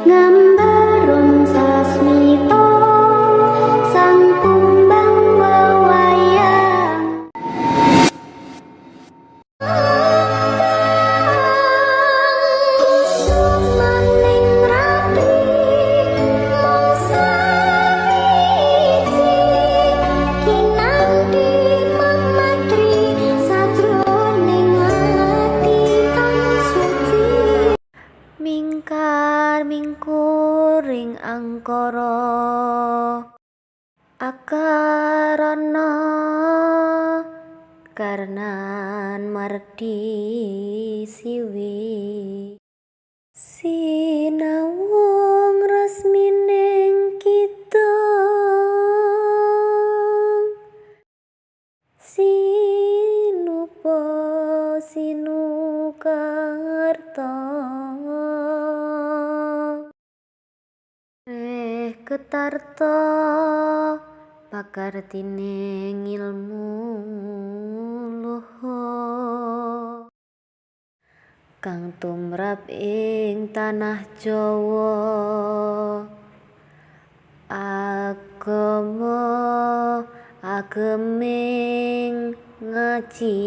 Ngambarung sasmita sang kumbang wewayang. Sumaning ratri mung sawiji, kinanti mematri sajroning ati kang suci. Mingkar mingkuring angkara akarana karnan mardi siwi. Sinawung resmining kita sinupa sinukarta reh ketarta pakartining ilmu luhur kang tumrap ing tanah Jawa. Agama ageming ngaji.